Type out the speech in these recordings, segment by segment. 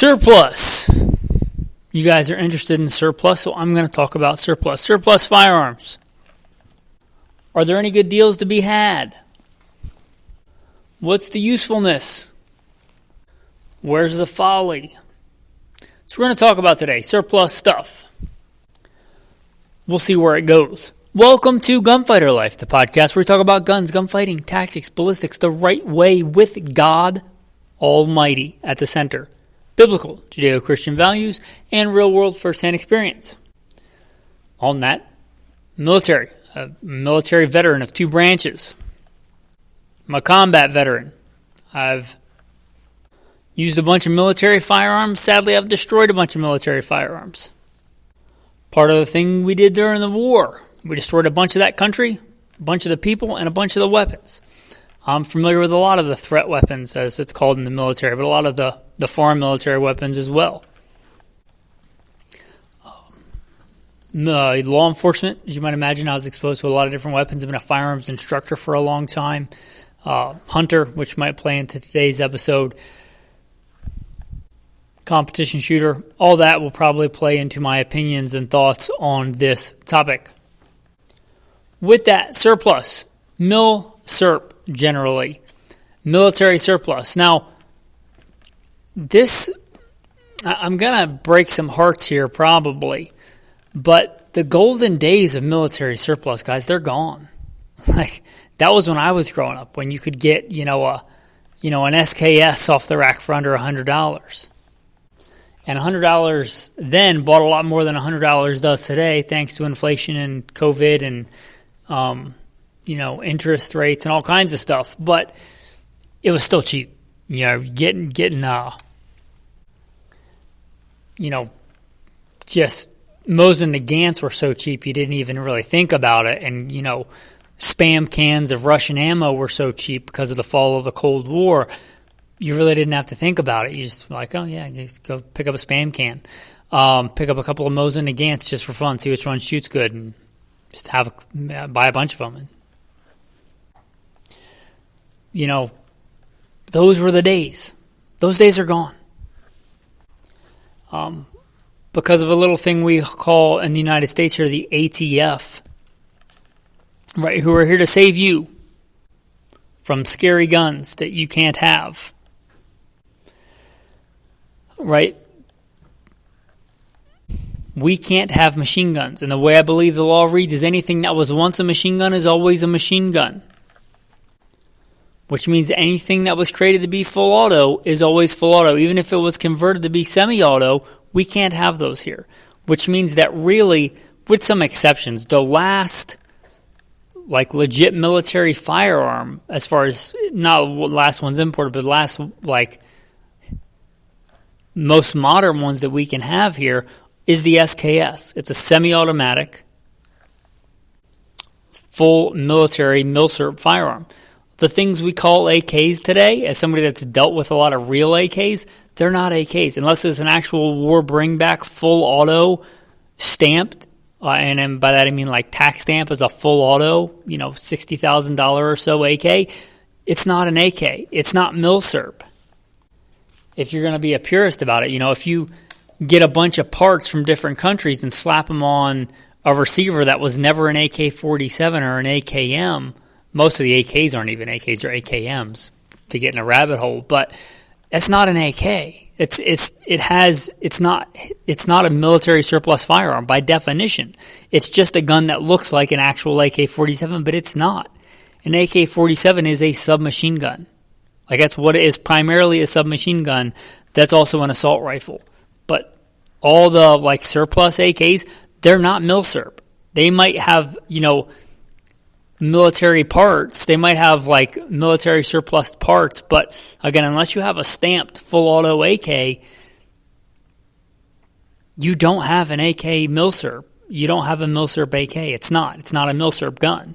Surplus. You guys are interested in surplus, so I'm going to talk about surplus. Surplus firearms. Are there any good deals to be had? What's the usefulness? Where's the folly? So we're going to talk about today, surplus stuff. We'll see where it goes. Welcome to Gunfighter Life, the podcast where we talk about guns, gunfighting, tactics, ballistics, the right way with God Almighty at the center. Biblical, Judeo-Christian values, and real-world first-hand experience. On that, military. A military veteran of two branches. I'm a combat veteran. I've used a bunch of military firearms. Sadly, I've destroyed a bunch of military firearms. Part of the thing we did during the war. We destroyed a bunch of that country, a bunch of the people, and a bunch of the weapons. I'm familiar with a lot of the threat weapons, as it's called in the military, but a lot of the foreign military weapons as well. Law enforcement, as you might imagine, I was exposed to a lot of different weapons. I've been a firearms instructor for a long time. Hunter, which might play into today's episode. Competition shooter. All that will probably play into my opinions and thoughts on this topic. With that, surplus. Mil-Surp, generally. Military surplus. Now, I'm going to break some hearts here probably, but the golden days of military surplus, guys, they're gone. Like, that was when I was growing up, when you could get, an SKS off the rack for under $100. And $100 then bought a lot more than $100 does today, thanks to inflation and COVID and, interest rates and all kinds of stuff. But it was still cheap. Just Mosin and the Gants were so cheap you didn't even really think about it. And, spam cans of Russian ammo were so cheap because of the fall of the Cold War. You really didn't have to think about it. You just were like, oh, yeah, just go pick up a spam can. Pick up a couple of Mosin and the Gants just for fun, see which one shoots good, and just buy a bunch of them. And, those were the days. Those days are gone. Because of a little thing we call in the United States here the ATF, right? Who are here to save you from scary guns that you can't have, right? We can't have machine guns. And the way I believe the law reads is anything that was once a machine gun is always a machine gun. Which means anything that was created to be full auto is always full auto. Even if it was converted to be semi-auto, we can't have those here. Which means that really, with some exceptions, the last legit military firearm, as far as not the last one's imported, but the last most modern ones that we can have here is the SKS. It's a semi-automatic, full military Mil-Surp firearm. The things we call AKs today, as somebody that's dealt with a lot of real AKs, they're not AKs. Unless it's an actual war bring-back full auto stamped, and by that I mean tax stamp as a full auto, $60,000 or so AK, it's not an AK. It's not Mil-Surp. If you're going to be a purist about it, if you get a bunch of parts from different countries and slap them on a receiver that was never an AK-47 or an AKM, most of the AKs aren't even AKs, they're AKMs to get in a rabbit hole, but it's not an AK. It's not a military surplus firearm by definition. It's just a gun that looks like an actual AK-47, but it's not. An AK-47 is a submachine gun. That's what it is, primarily a submachine gun. That's also an assault rifle. But all the surplus AKs, they're not Mil-Surp. They might have, military parts. They might have military surplus parts, but again, unless you have a stamped full auto AK, you don't have an AK Mil-Surp. You don't have a Mil-Surp AK. It's not a Mil-Surp gun.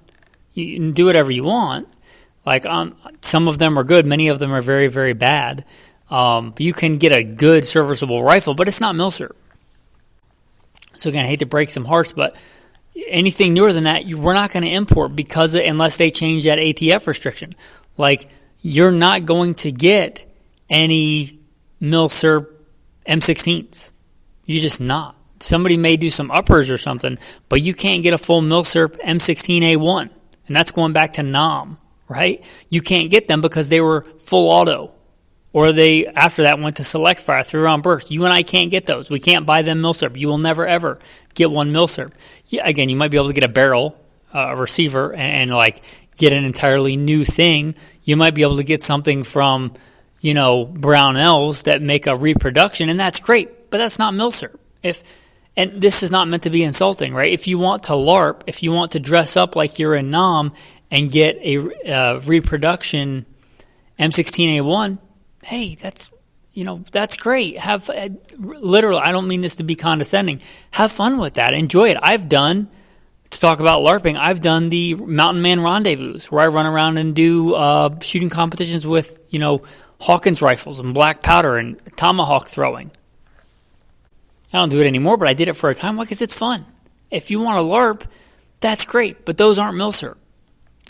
You can do whatever you want. Some of them are good. Many of them are very, very bad. You can get a good serviceable rifle, but it's not Mil-Surp. So again, I hate to break some hearts, but anything newer than that, we're not going to import unless they change that ATF restriction. You're not going to get any Mil-Surp M16s. You're just not. Somebody may do some uppers or something, but you can't get a full Mil-Surp M16A1. And that's going back to N.R.A, right? You can't get them because they were full auto. Or they, after that, went to select fire, 3-round burst. You and I can't get those. We can't buy them Mil-Surp. You will never, ever get one Mil-Surp. Yeah, again, you might be able to get a barrel, a receiver, and like get an entirely new thing. You might be able to get something from, Brownells that make a reproduction, and that's great, but that's not Mil-Surp. And this is not meant to be insulting, right? If you want to LARP, if you want to dress up like you're in N.R.A and get a reproduction M16A1, hey, that's great. Literally, I don't mean this to be condescending. Have fun with that. Enjoy it. To talk about LARPing, I've done the Mountain Man Rendezvous, where I run around and do shooting competitions with, Hawkins rifles and black powder and tomahawk throwing. I don't do it anymore, but I did it for a time because it's fun. If you want to LARP, that's great, but those aren't Mil-Surp.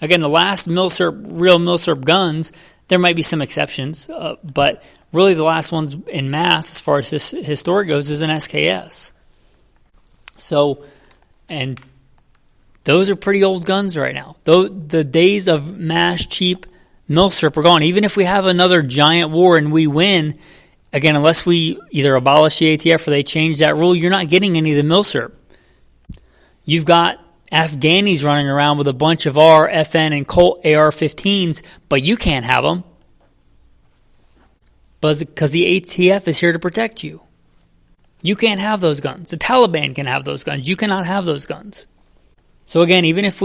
Again, the last real Mil-Surp guns, there might be some exceptions, but really the last ones in mass, as far as historic goes, is an SKS. So, and those are pretty old guns right now. The days of mass cheap Mil-Surp are gone. Even if we have another giant war and we win, again, unless we either abolish the ATF or they change that rule, you're not getting any of the Mil-Surp. You've got Afghanis running around with a bunch of R, FN, and Colt AR-15s, but you can't have them because the ATF is here to protect you. You can't have those guns. The Taliban can have those guns. You cannot have those guns. So again, even if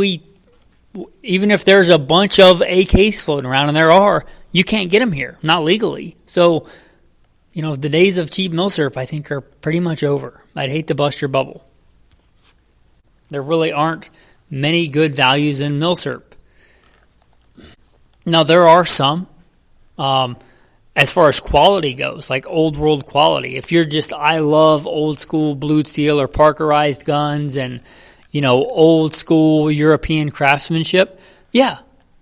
there's a bunch of AKs floating around, and there are, you can't get them here, not legally. So, the days of cheap Mil-Surp, I think, are pretty much over. I'd hate to bust your bubble. There really aren't many good values in Mil-Surp. Now, there are some, as far as quality goes, like old world quality. If you're just, I love old school blued steel or Parkerized guns and, old school European craftsmanship, yeah,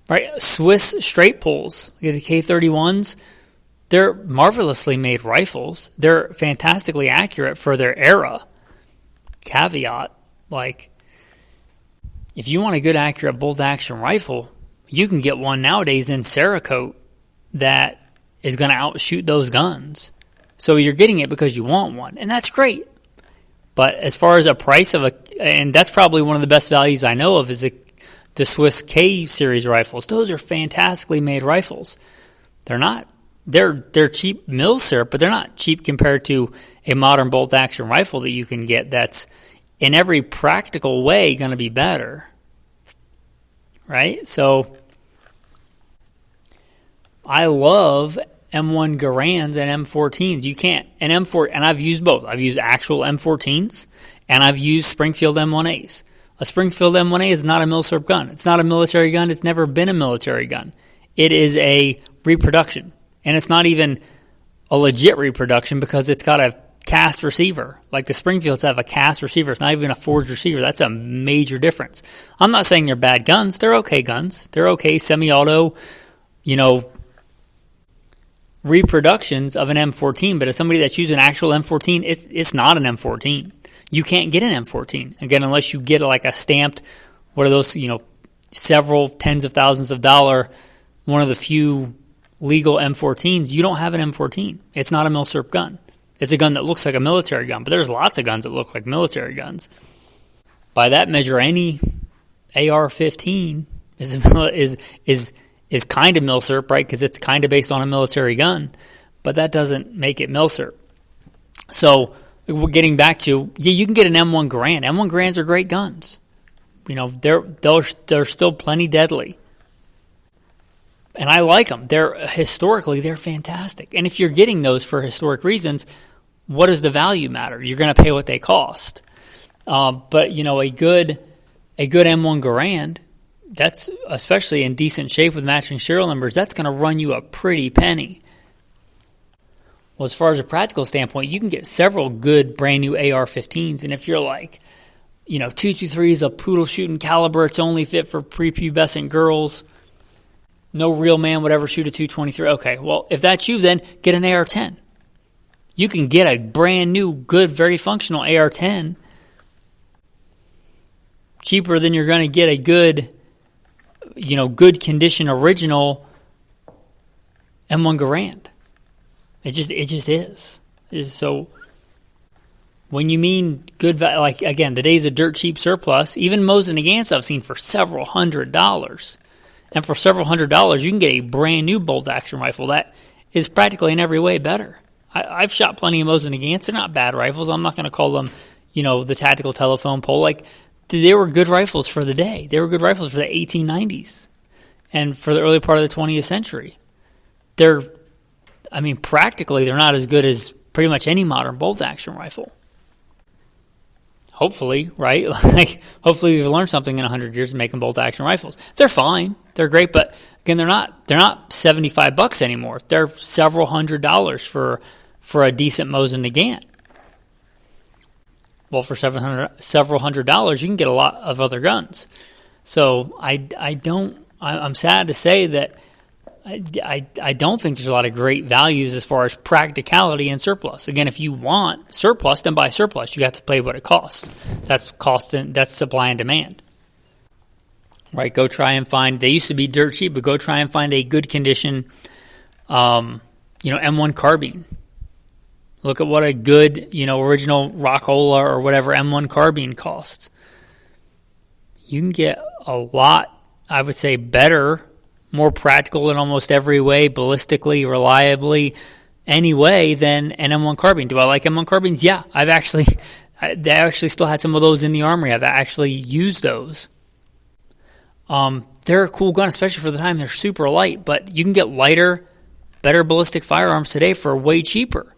right? Swiss straight pulls, the K31s, they're marvelously made rifles. They're fantastically accurate for their era. Caveat, if you want a good accurate bolt-action rifle, you can get one nowadays in Cerakote that is going to outshoot those guns. So you're getting it because you want one, and that's great. But as far as a price and that's probably one of the best values I know of, is the Swiss K series rifles. Those are fantastically made rifles. They're cheap Mil-Surp, but they're not cheap compared to a modern bolt-action rifle that you can get that's in every practical way going to be better, right? So I love M1 Garands and M14s. You can't. And I've used both. I've used actual M14s, and I've used Springfield M1As. A Springfield M1A is not a Mil-Surp gun. It's not a military gun. It's never been a military gun. It is a reproduction. And it's not even a legit reproduction because it's got a cast receiver. Like the Springfields have a cast receiver. It's not even a forged receiver. That's a major difference. I'm not saying they're bad guns. They're okay guns. They're okay semi-auto, reproductions of an M14. But as somebody that's using an actual M14, it's not an M14. You can't get an M14, again, unless you get like a stamped, what are those, several tens of thousands of dollars, one of the few legal M14s. You don't have an M14. It's not a Mil-Surp gun. It's a gun that looks like a military gun, but there's lots of guns that look like military guns. By that measure, any AR-15 is kind of Mil-Surp, right? Because it's kind of based on a military gun, but that doesn't make it Mil-Surp. So we're getting back to, you can get an M1 Garand. M1 Garands are great guns. They're still plenty deadly. And I like them. Historically, they're fantastic. And if you're getting those for historic reasons, what does the value matter? You're going to pay what they cost. But a good M1 Garand, that's especially in decent shape with matching serial numbers, that's going to run you a pretty penny. Well, as far as a practical standpoint, you can get several good brand new AR-15s, and if you're like, 223 is a poodle shooting caliber, it's only fit for prepubescent girls. No real man would ever shoot a 223. Okay, well, if that's you, then get an AR-10. You can get a brand new, good, very functional AR-10 cheaper than you're going to get a good, good condition original M1 Garand. It just is. So when you mean good, like again, the days of dirt cheap surplus, even Mosin Nagants I've seen for several $100s. And for several $100s, you can get a brand new bolt action rifle that is practically in every way better. I've shot plenty of Mosin Nagants. They're not bad rifles. I'm not going to call them, the tactical telephone pole. Like, they were good rifles for the day. They were good rifles for the 1890s and for the early part of the 20th century. Practically, they're not as good as pretty much any modern bolt action rifle. Hopefully, right? Hopefully we've learned something in 100 years making bolt action rifles. They're fine. They're great, but again, they're not $75 anymore. They're several $100s for a decent Mosin Nagant. Well, for several $100s, you can get a lot of other guns. So I'm sad to say that I don't think there's a lot of great values as far as practicality and surplus. Again, if you want surplus, then buy surplus. You have to pay what it costs. That's that's supply and demand. Right? Go try and find. They used to be dirt cheap, but go try and find a good condition, M1 carbine. Look at what a good, original Rockola or whatever M1 carbine costs. You can get a lot, I would say, better, more practical in almost every way, ballistically, reliably, any way than an M1 carbine. Do I like M1 carbines? Yeah, they actually still had some of those in the armory. I've actually used those. They're a cool gun, especially for the time. They're super light, but you can get lighter, better ballistic firearms today for way cheaper.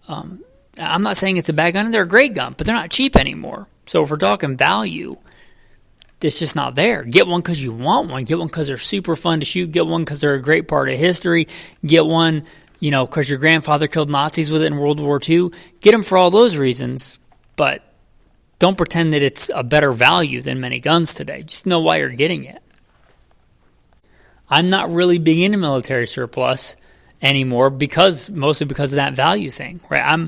I'm not saying it's a bad gun. They're a great gun, but they're not cheap anymore. So if we're talking value, it's just not there. Get one because you want one. Get one because they're super fun to shoot. Get one because they're a great part of history. Get one, because your grandfather killed Nazis with it in World War II. Get them for all those reasons, but don't pretend that it's a better value than many guns today. Just know why you're getting it. I'm not really big into military surplus anymore mostly because of that value thing, right?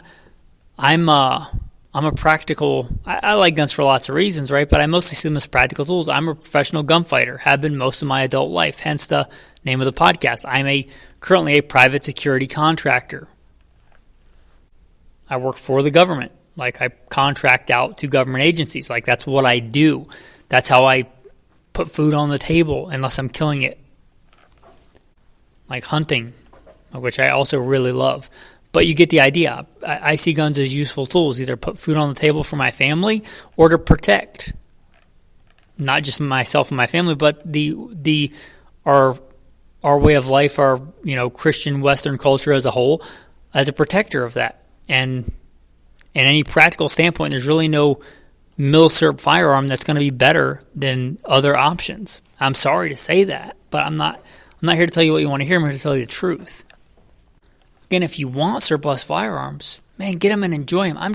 I'm a practical. I like guns for lots of reasons, right? But I mostly see them as practical tools. I'm a professional gunfighter, have been most of my adult life. Hence the name of the podcast. I'm currently a private security contractor. I work for the government. Like, I contract out to government agencies. Like, that's what I do. That's how I put food on the table, unless I'm killing it. Like hunting, which I also really love. But you get the idea. I see guns as useful tools, either put food on the table for my family or to protect not just myself and my family, but our way of life, our Christian Western culture as a whole, as a protector of that. And in any practical standpoint, there's really no Mil-Surp firearm that's going to be better than other options. I'm sorry to say that, but I'm not here to tell you what you want to hear. I'm here to tell you the truth. Again, if you want surplus firearms, man, get them and enjoy them. I'm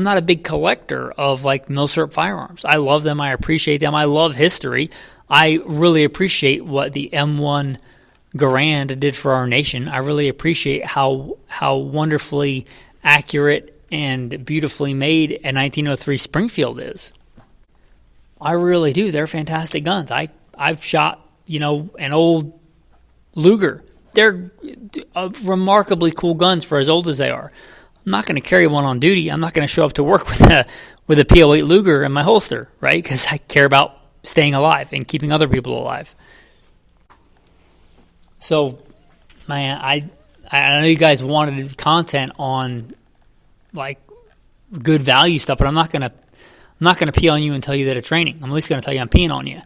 not a big collector of like Mil-Surp firearms. I love them. I appreciate them. I love history. I really appreciate what the M1 Garand did for our nation. I really appreciate how wonderfully accurate and beautifully made a 1903 Springfield is. I really do. They're fantastic guns. I've shot, an old Luger. They're remarkably cool guns for as old as they are. I'm not going to carry one on duty. I'm not going to show up to work with a P08 Luger in my holster, right? Because I care about staying alive and keeping other people alive. So, man, I know you guys wanted content on like good value stuff, but I'm not gonna pee on you and tell you that it's raining. I'm at least gonna tell you I'm peeing on you.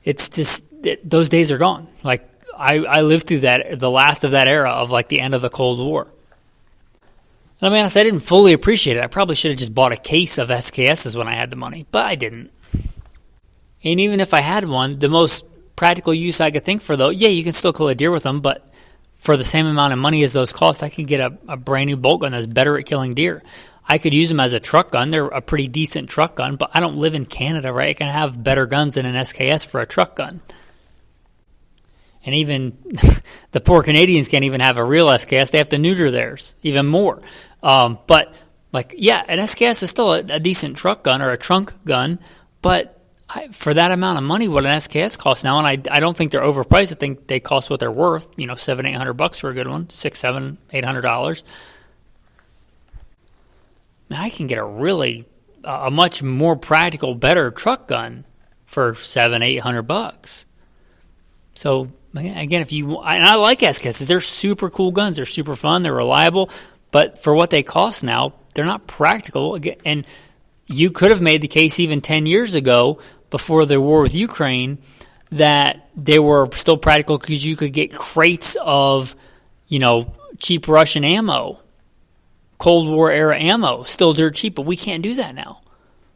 It's just those days are gone. Like I lived through the last of that era of like the end of the Cold War. And I mean, I didn't fully appreciate it. I probably should have just bought a case of SKSs when I had the money, but I didn't. And even if I had one, the most practical use I could think for though, yeah, you can still kill a deer with them, but for the same amount of money as those cost, I could get a brand new bolt gun that's better at killing deer. I could use them as a truck gun. They're a pretty decent truck gun, but I don't live in Canada, right? I can have better guns than an SKS for a truck gun. And even the poor Canadians can't even have a real SKS. They have to neuter theirs even more. But like, yeah, an SKS is still a decent truck gun or a trunk gun, but for that amount of money, what an SKS costs now, and I don't think they're overpriced. I think they cost what they're worth. $700-800 for a good one, $600-800. I can get a much more practical, better truck gun for $700-800. So again, and I like SKSs. They're super cool guns. They're super fun. They're reliable. But for what they cost now, they're not practical. And you could have made the case even 10 years ago, before the war with Ukraine, that they were still practical because you could get crates of, cheap Russian ammo, Cold War era ammo, still dirt cheap. But we can't do that now.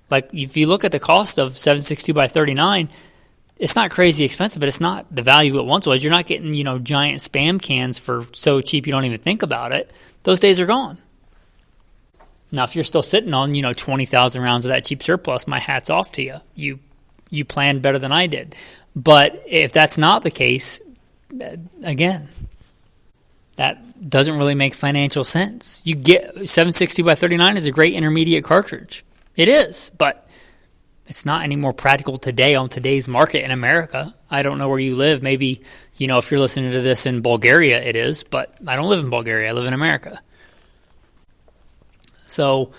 Like, if you look at the cost of 7.62 by 39, it's not crazy expensive, but it's not the value it once was. You're not getting, giant Spam cans for so cheap you don't even think about it. Those days are gone. Now, if you're still sitting on, 20,000 rounds of that cheap surplus, my hat's off to you. You planned better than I did. But if that's not the case, again, that doesn't really make financial sense. You get 7.62 by 39 is a great intermediate cartridge. It is, but it's not any more practical today on today's market in America. I don't know where you live. Maybe, if you're listening to this in Bulgaria, it is, but I don't live in Bulgaria. I live in America. So,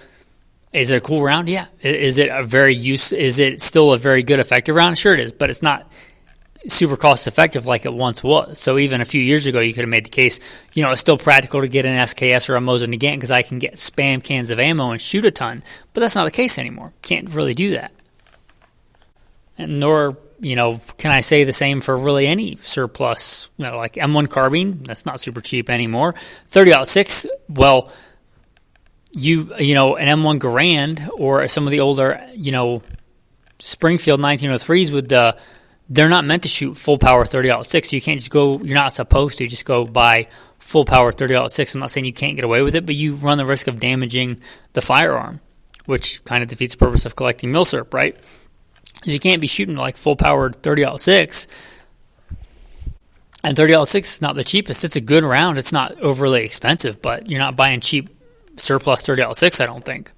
is it a cool round? Yeah. Is it still a very good effective round? Sure it is, but it's not super cost effective like it once was. So even a few years ago, you could have made the case, it's still practical to get an SKS or a Mosin Nagant because I can get Spam cans of ammo and shoot a ton. But that's not the case anymore. Can't really do that. And nor, can I say the same for really any surplus, like M1 carbine. That's not super cheap anymore. 30-06, well, an M1 Garand or some of the older, Springfield 1903s they're not meant to shoot full power 30-06. You can't just go, you're not supposed to just go buy full power 30-06. I'm not saying you can't get away with it, but you run the risk of damaging the firearm, which kind of defeats the purpose of collecting Mil-Surp, right? Because you can't be shooting like full powered 30-06. And 30-06 is not the cheapest. It's a good round. It's not overly expensive, but you're not buying cheap surplus 30-06, I don't think.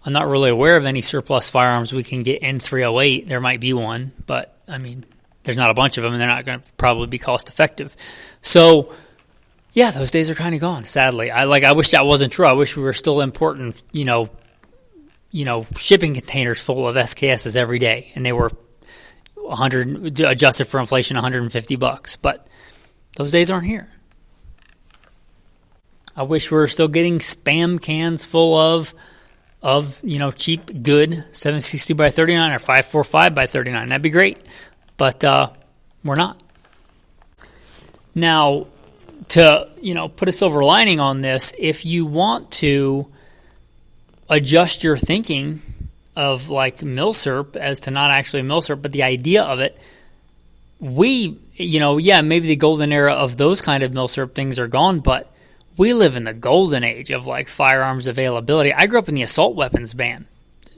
I'm not really aware of any surplus firearms we can get in 308. There might be one, but, there's not a bunch of them, and they're not going to probably be cost effective. So, yeah, those days are kind of gone, sadly. I wish that wasn't true. I wish we were still importing, shipping containers full of SKSs every day, and they were adjusted for inflation, $150. But those days aren't here. I wish we were still getting Spam cans full of cheap, good 7.62 by 39 or 5.45 by 39. That'd be great, but we're not. Now, to put a silver lining on this, if you want to adjust your thinking of like Mil-Surp as to not actually Mil-Surp, but the idea of it, maybe the golden era of those kind of Mil-Surp things are gone, but we live in the golden age of like firearms availability. I grew up in the assault weapons ban.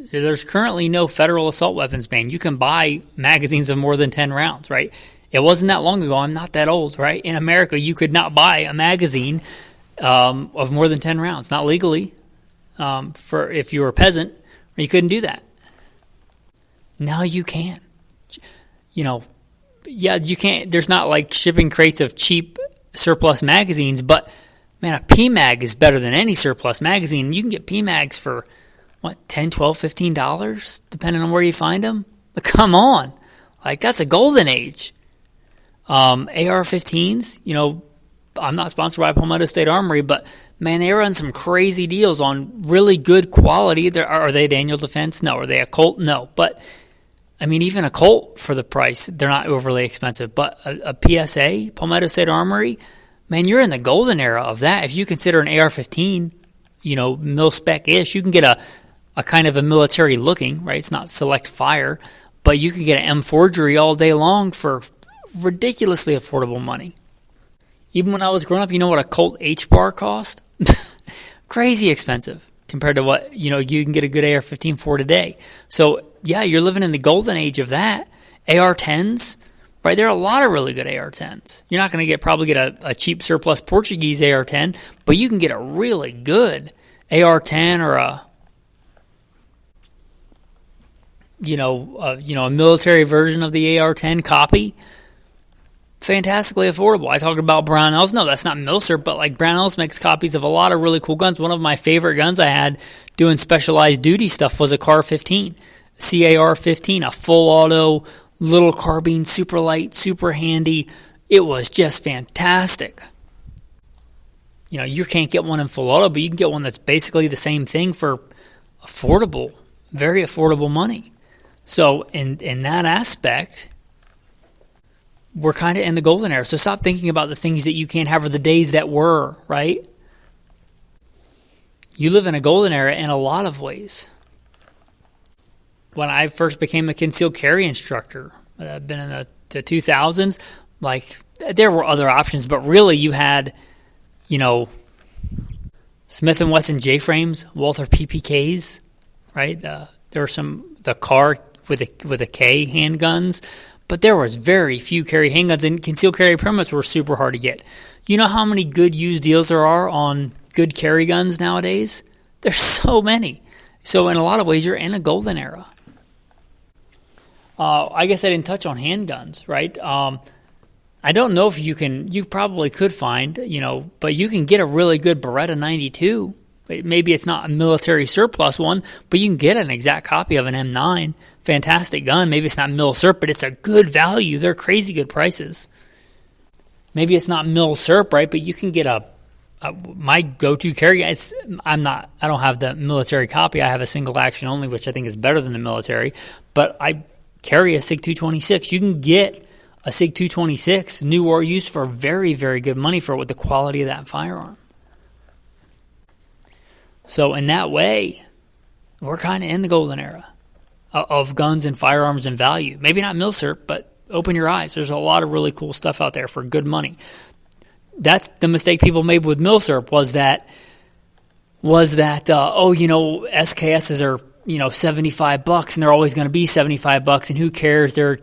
There's currently no federal assault weapons ban. You can buy magazines of more than 10 rounds, right? It wasn't that long ago. I'm not that old, right? In America, you could not buy a magazine of more than 10 rounds, not legally. For if you were a peasant, you couldn't do that. Now you can. You can't. There's not like shipping crates of cheap surplus magazines, but man, a PMag is better than any surplus magazine. You can get PMags for, $10, $12, $15, depending on where you find them. But come on. Like, that's a golden age. AR-15s, I'm not sponsored by Palmetto State Armory, but, man, they run some crazy deals on really good quality. Are they Daniel Defense? No. Are they a Colt? No. But, even a Colt for the price, they're not overly expensive. But a PSA, Palmetto State Armory, man, you're in the golden era of that. If you consider an AR-15, mil-spec-ish, you can get a kind of a military looking, right? It's not select fire, but you can get an M forgery all day long for ridiculously affordable money. Even when I was growing up, you know what a Colt H-bar cost? Crazy expensive compared to what, you can get a good AR-15 for today. So, yeah, you're living in the golden age of that. AR-10s, right? There are a lot of really good AR-10s. You're not going to probably get a cheap surplus Portuguese AR-10, but you can get a really good AR-10 or a military version of the AR-10 copy. Fantastically affordable. I talked about Brownells. No, that's not Mil-Surp, but like Brownells makes copies of a lot of really cool guns. One of my favorite guns I had doing specialized duty stuff was a CAR-15, CAR-15, a full auto, little carbine, super light, super handy. It was just fantastic. You can't get one in full auto, but you can get one that's basically the same thing for affordable, very affordable money. So in that aspect, we're kind of in the golden era. So stop thinking about the things that you can't have or the days that were, right? You live in a golden era in a lot of ways. When I first became a concealed carry instructor, I've been in the 2000s, like there were other options, but really you had, Smith & Wesson J-frames, Walther PPKs, right? There were the CAR with a K handguns, but there was very few carry handguns, and concealed carry permits were super hard to get. You know how many good used deals there are on good carry guns nowadays? There's so many. So in a lot of ways, you're in a golden era. I guess I didn't touch on handguns, right? I don't know if you probably could find, but you can get a really good Beretta 92. Maybe it's not a military surplus one, but you can get an exact copy of an M9. Fantastic gun. Maybe it's not Mil-Surp, but it's a good value. They're crazy good prices. Maybe it's not Mil-Surp, right? But you can get my go-to carry. I don't have the military copy. I have a single action only, which I think is better than the military. But I carry a SIG 226. You can get a SIG 226, new or used, for very, very good money for the quality of that firearm. So in that way, we're kind of in the golden era of guns and firearms and value. Maybe not Mil-Surp, but open your eyes. There's a lot of really cool stuff out there for good money. That's the mistake people made with Mil-Surp was that SKSs are $75 and they're always going to be $75 and who cares? They're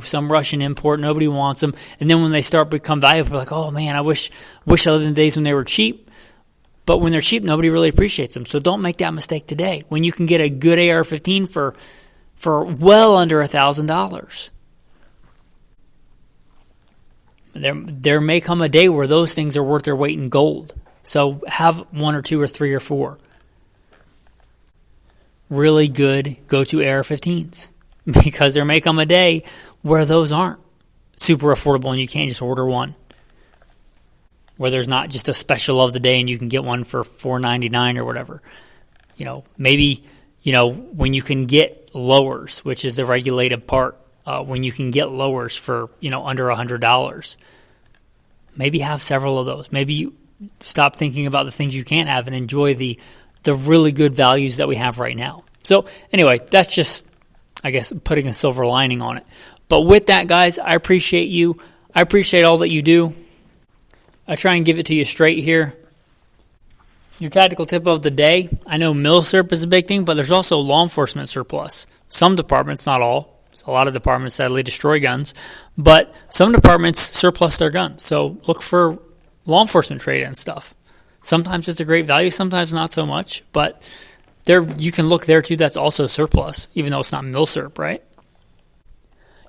some Russian import, nobody wants them. And then when they start to become valuable, we're like, oh man, I wish I lived in the days when they were cheap. But when they're cheap, nobody really appreciates them. So don't make that mistake today. When you can get a good AR-15 for well under $1,000. There may come a day where those things are worth their weight in gold. So have one or two or three or four really good go-to AR-15s. Because there may come a day where those aren't super affordable and you can't just order one. Where there's not just a special of the day and you can get one for $4.99 or whatever. Maybe, when you can get lowers, which is the regulated part, when you can get lowers for, under $100, maybe have several of those. Maybe you stop thinking about the things you can't have and enjoy the really good values that we have right now. So anyway, that's just, I guess, putting a silver lining on it. But with that, guys, I appreciate you. I appreciate all that you do. I try and give it to you straight here. Your tactical tip of the day. I know Mil-Surp is a big thing, but there's also law enforcement surplus. Some departments, not all. A lot of departments sadly destroy guns, but some departments surplus their guns. So look for law enforcement trade and stuff. Sometimes it's a great value, sometimes not so much, but you can look there too. That's also surplus, even though it's not Mil-Surp, right?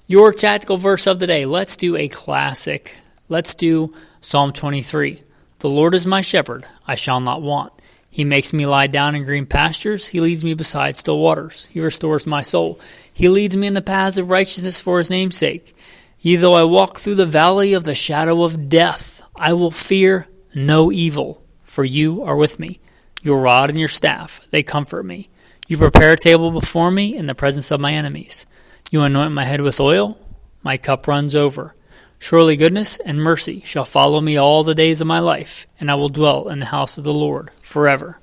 Your tactical verse of the day. Let's do a classic. Let's do Psalm 23. The Lord is my shepherd, I shall not want. He makes me lie down in green pastures. He leads me beside still waters. He restores my soul. He leads me in the paths of righteousness for his name's sake. Yea, though I walk through the valley of the shadow of death, I will fear no evil, for you are with me. Your rod and your staff, they comfort me. You prepare a table before me in the presence of my enemies. You anoint my head with oil. My cup runs over. Surely goodness and mercy shall follow me all the days of my life, and I will dwell in the house of the Lord forever.